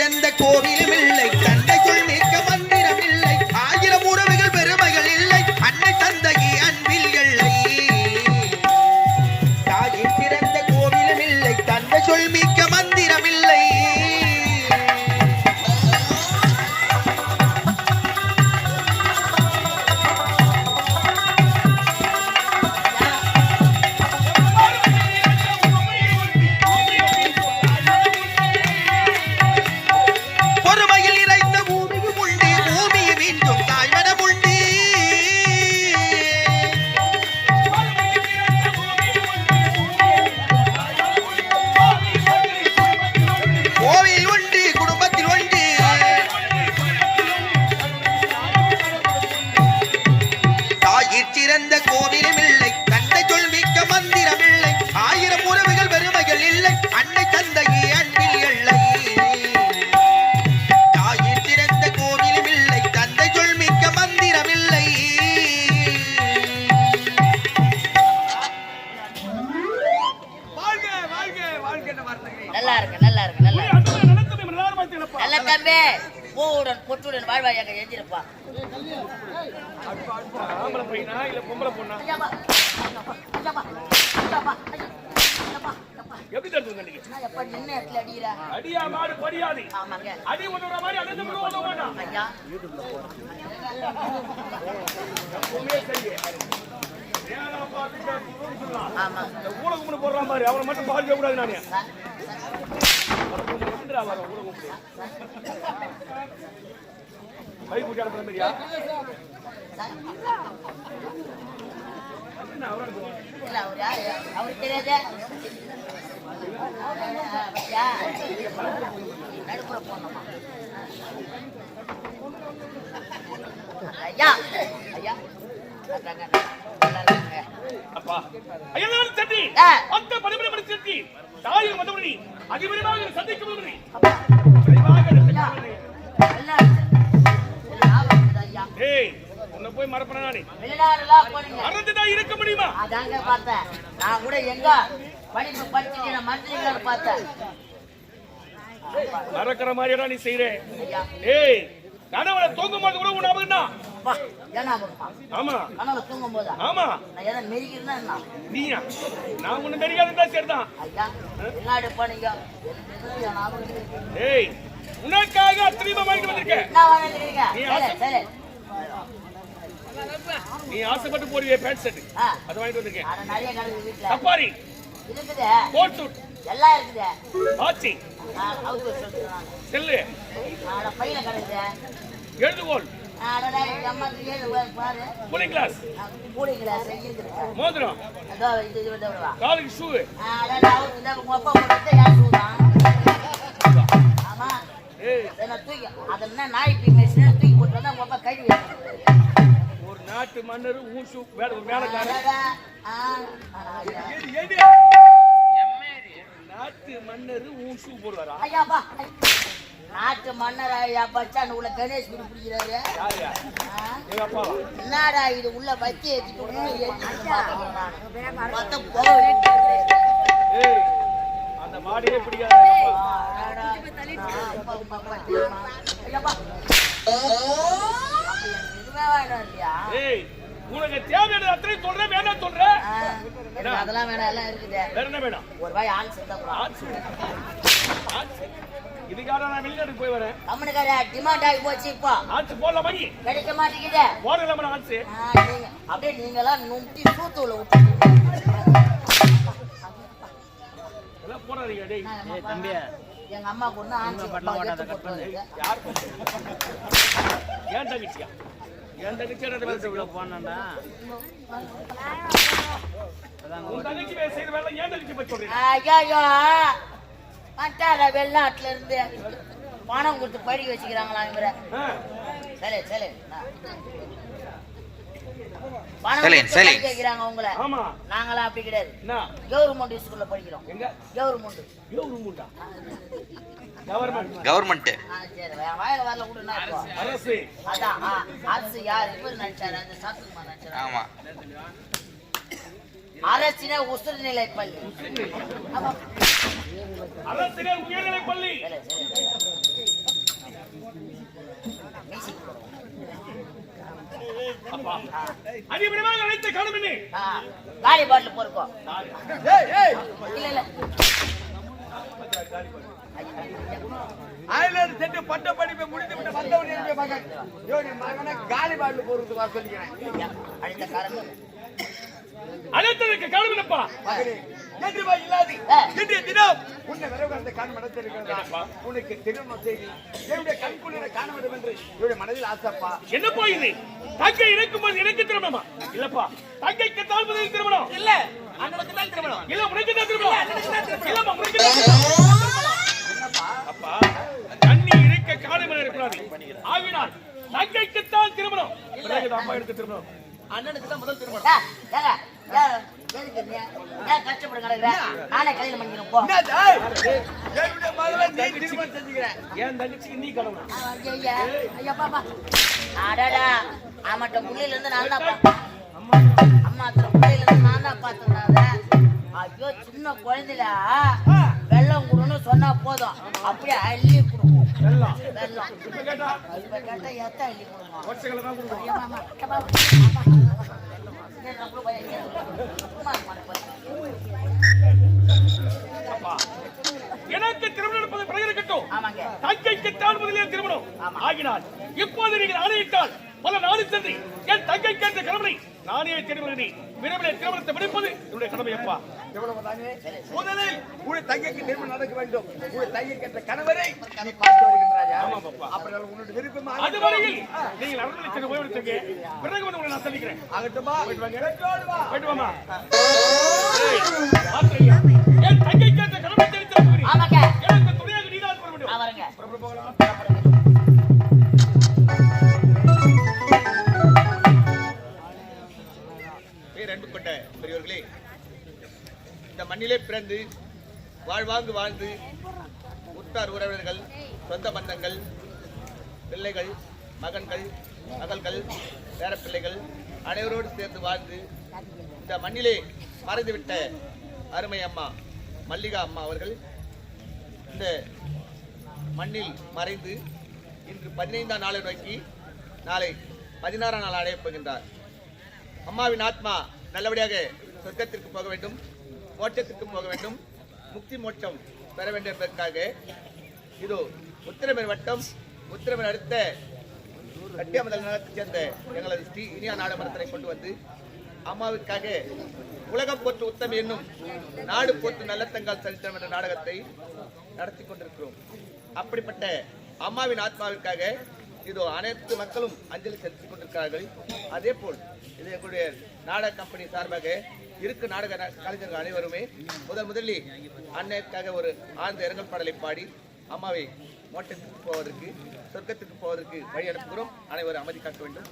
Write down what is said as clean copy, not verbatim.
சிறந்த கோவிலும் இல்லை, தந்தைக்குள் மிக்க மந்திரம் இல்லை, ஆயிரம் உறவுகள் பெருமைகள் இல்லை, அன்னை தந்தைக்கு அன்பில் எல்லை. தாயின் சிறந்த கோவிலும் இல்லை, தந்தை சொல் மிக்க மந்திரம் இல்லை. சிறந்த கோவிலும் இல்லை, தந்தை சொல் மிக்க மந்திரம் இல்லை, ஆயிரம் உறவுகள் பெருமைகள் இல்லை, அன்னை தந்தைக்கு அன்பில் எல்லை. தாயின் சிறந்த கோவிலும் இல்லை, தந்தை சொல் மிக்க மந்திரம் இல்லை. நல்லா இருக்கு நல்லா இருக்கு நல்லா நல்ல தம்பி பூவுடன் பொட்டுடன் வாழ்வாயாக எஞ்சிருப்பா. எப்படி தடுத்து அடியா மாடு படியாது அடி ஒண்ணுற மாதிரி அடிச்சு விட மாட்டான் ஐயா. ஊழகம் போடுறான் பாரு, அவனை மட்டும் பாதிக்க கூடாது. நானே கை கூட்டி அனுப்புற மாதிரியா அவருக்கு தெரியாது. நடுப்புற போனோமா ஐயா ஐயா அப்பா ஐயா சட்டி அந்த படிப்படி படி சட்டி தாயும் மதபடி அதிபரியாக சந்திக்க முடியும். ஏய் உன்னை போய் மறப்பனா நானே வெளிநாடுலாம் போறீங்க மறந்துதான் இருக்க முடியுமா? அதாங்க பார்த்தேன் நான் கூட. எங்க படிப்பு படிச்சுட்டு நான் மந்திரிகளை பார்த்தேன். மறக்கிற மாதிரியா நீ செய்யற? ஏய் கனவுல தூங்கும் போது கூட உன் ஞாபகம் தான். ஆமா கனவுல தூங்கும் போதா? ஆமா. நான் எதை மெரிக்கிறேன்னா என்ன? நீயா? நான் உன்னை மெரிக்காதுதான் சரிதான். ஐயா வெளிநாடு போனீங்க. ஏய் உனக்காக அத்திரிமா வாங்கிட்டு வந்திருக்கேன். என்ன வாங்கிருக்கீங்க? சரி நீ ஆசைப்பட்டு போறியே பேண்ட் செட், அது வாங்கிட்டு வந்திருக்கேன். அட நிறைய கடை வீட்ல சஃபாரி இருக்குது, கோட் சூட் எல்லாம் இருக்குது. வாட்சி அவுட் சொல்றாங்க செல்லு அட பையில கடக்குது. எழுதுகோல் அட டேய் அம்மாக்கு ஏது பாரு. கூலிங் கிளாஸ் இருக்குது. மோதிரம் அதோ இது வா. காலுக்கு ஷூ. அட நான் இந்த உங்க அப்பா போட்டது யார் ஷூ தான்? ஆமா. ஏய் என்ன தூக்கி அதென்ன நாய் பீ மெஷின் தூக்கி போட்டு வந்தா உங்க அப்பா கழுவி வைக்கிறாரு. ஒரு நாட்டு மன்னர் ஊ ஷூ வேலைக்காரன். ஏடி நாட்டு மன்னர் ஊ ஷூ போடுவாரா? ஐயாப்பா நாட்டு மன்னர் ஐயா பச்சான் உள்ள கணேஷ் குடி பிடிக்கிறாரு. யாரு? எங்க அப்பா. என்னடா இது உள்ள வச்சி ஏத்திட்டு ஏய் அந்த மாடியே பிடிக்காத. ஏய் உனக்கு தேவையான அத்தனை சொல்றேன், வேணாம் சொல்றேன். அதெல்லாம் வேணாம், எல்லாம் இருக்குது. வேற என்ன வேணும்? ஒரு வாய் ஆன்ஸ் இருந்தா கூட. இதுக்காக நான் வெளிநாட்டுக்கு போய் வரேன். கம்பெனிக்கார டிமாண்ட் ஆகி போச்சு. இப்போ ஆன்ஸ் போடலாமா? கிடைக்க மாட்டேங்குது. போடலாமா ஆன்ஸ்? அப்படியே நீங்களாம் நும்பி சூத்தூல விட்டு எல்லாம் போறாதீங்க. டேய் தம்பி எங்க அம்மா கொண்டு ஆன்ஸ் கட் பண்ணு. யார் ஏன் தங்கச்சியா? ஏன் தங்கச்சி அந்த வேலை செய்ய போனான்டா? அதான் உங்க தங்கச்சி வேலை செய்யற வேலை ஏன் தங்கச்சி பத்தி சொல்றீங்க? ஐயோ மட்டார வெளிநாட்டுல இருந்து பணம் கொடுத்து படிக்க வச்சுக்கிறாங்களா இவர? சரி சரி பணம் கேட்கிறாங்க உங்களை. நாங்களாம் அப்படி கிடையாது. கவர்மெண்ட் ஸ்கூல்ல படிக்கிறோம். கவர்மெண்ட் சரி வாயில வரல கூட அரசு. அதான் அரசு யார் இவர் நினைச்சாரு? அந்த சாத்துக்குமார் நினைச்சாரு. ஆமா அரசின உயர்நிலை பள்ளி. அரசின உயர்நிலை பள்ளி அரிசி அப்பா அதிபரமாக அழைத்த காரணம் என்ன? காலி பாட்டில் பொறுக்கும் இல்ல இல்ல ஆயிரம் செட்டு பட்ட படிப்பை முடித்து விட்டு வந்தவன் மகன் மகனை காலி பாட்டில் போறதுக்கு வர சொல்லிக்கிறேன். அடுத்த காரணம் அழைத்ததற்கு காரணம் என்னப்பா? இல்லாது இன்றைய தினம் உன்னை விரைவாக காண நடத்திருக்கிறதா உனக்கு திருமணம் செய்தி என்னுடைய கண்குளிர காண வேண்டும் என்று என்னுடைய மனதில் ஆசைப்பா. என்னப்பா இது? தங்கை இருக்கும்போது எனக்கு திருமணமா? இல்லப்பா, தங்கைக்கு தான் முதலில் திருமணம். இல்ல அண்ணனுக்கு தான் திருமணம். இல்ல உனக்கு தான் திருமணம். இல்லம்மா உனக்கு தான் என்னப்பா அப்பா தண்ணி இருக்க காரணம் இருக்கிறாரு. ஆகினால் தங்கைக்குத்தான் திருமணம். பிறகு அம்மா எடுத்து திருமணம். அண்ணனுக்கு தான் முதல் திருமணம். கஷ்டப்பட கிடக்குற நானே கல்யாணம் பண்ணிக்கிறேன் போ. என்னுடைய மகளை நீ திருமணம் செஞ்சுக்கிறேன். ஏன் தங்கச்சிக்கு நீ கடவுள்? ஐயா பாப்பா அடடா ஆமாட்ட புள்ளையில இருந்து நான் தான் அம்மா அத்தனை புள்ளையில இருந்து நான் தான் பாத்துக்கிறேன். ஐயோ சின்ன குழந்தைல வெள்ளம் கொடுன்னு சொன்னா போதும் அப்படியே அள்ளி கொடுக்கும். எல்லாம் வெள்ளம் இப்ப கேட்டா இப்ப கேட்டா எத்த அள்ளி கொடுக்கும். வருஷங்களை தான் கொடுக்கும். ஐயா மாமா ஐயா பாப்பா அப்பா எனக்கு திருமணம் நடப்பது பிறகு இருக்கட்டும். ஆமாங்க தங்கைக்குத்தான் முதலில் திருமணம். ஆமா. ஆகினால் இப்போது நீங்கள் ஆணையிட்டால் பல நாடு சென்று என் தங்கைக்கு என்ற கடமை நானே திருமணம் விரைவில் திருமணத்தை முடிப்பது என்னுடைய கடமை. அப்பா எவ்வளவுதானே முதலில் உன்னுடைய தங்கைக்கு திருமணம் நடக்க வேண்டும். உன்னுடைய தங்கைக்கு என்ற கணவரை நீ பார்த்து வருகின்றாயா? ஆமாம் அப்பா. அப்புறம் உன்னுடைய விருப்பமா அதுவரையில் நீங்கள் அரண்மனை சென்று ஓய்வெடுத்துங்க. பிறகு வந்து உங்களை நான் சந்திக்கிறேன். ஆகட்டுமா? போயிட்டு வாங்க. பெற்றோடு வா. போயிட்டு வாமா. ஆத்திரையா, என் தங்கைக்கு என்ற கடமை தெரிவித்து ஆமாங்க எனக்கு துணையாக நீதான் வர வேண்டும். அவருங்க புறப்பட்டு போகலாம். அன்பு கொண்ட பெரியவர்களே, இந்த மண்ணிலே பிறந்து வாழ்வாங்கு வாழ்ந்து உற்றார் உறவினர்கள், சொந்த பந்தங்கள், பிள்ளைகள், மகன்கள், மகள்கள், பேரப்பிள்ளைகள் அனைவரோடு சேர்ந்து வாழ்ந்து இந்த மண்ணிலே மறைந்துவிட்ட அருமை அம்மா மல்லிகா அம்மா அவர்கள் இந்த மண்ணில் மறைந்து இன்று 15ஆம் நாளை நோக்கி நாளை 16ஆம் நாள் அடையப் போகின்றார். அம்மாவின் ஆத்மா நல்லபடியாக சொர்க்கத்திற்கு போக வேண்டும், மோட்சத்திற்கு போக வேண்டும், முக்தி மோட்சம் பெற வேண்டும் என்பதற்காக இதோ உத்திரமேர் வட்டம் உத்திரமேர் அடுத்த கட்டியமதல் நகரத்தைச் சேர்ந்த எங்களது ஸ்ரீ இனியா நாடகமரத்தினை கொண்டு வந்து அம்மாவிற்காக உலகம் போற்று உத்தமி என்னும் நாடு போற்று நல்லத்தங்கால் சரித்திரம் என்ற நாடகத்தை நடத்தி கொண்டிருக்கிறோம். அப்படிப்பட்ட அம்மாவின் ஆத்மாவிற்காக இதோ அனைத்து மக்களும் அஞ்சலி செலுத்திக் கொண்டிருக்கிறார்கள். அதே போல் இது எங்களுடைய நாடக கம்பெனி சார்பாக இருக்கு நாடக கலைஞர்கள் அனைவருமே முதலில் அன்னைக்காக ஒரு ஆழ்ந்த இரங்கல் பாடலை பாடி அம்மாவை மோட்டத்துக்கு போவதற்கு சொர்க்கத்துக்கு போவதற்கு வழி அனுப்புகிறோம். அனைவரும் அமைதி காக்க வேண்டும்.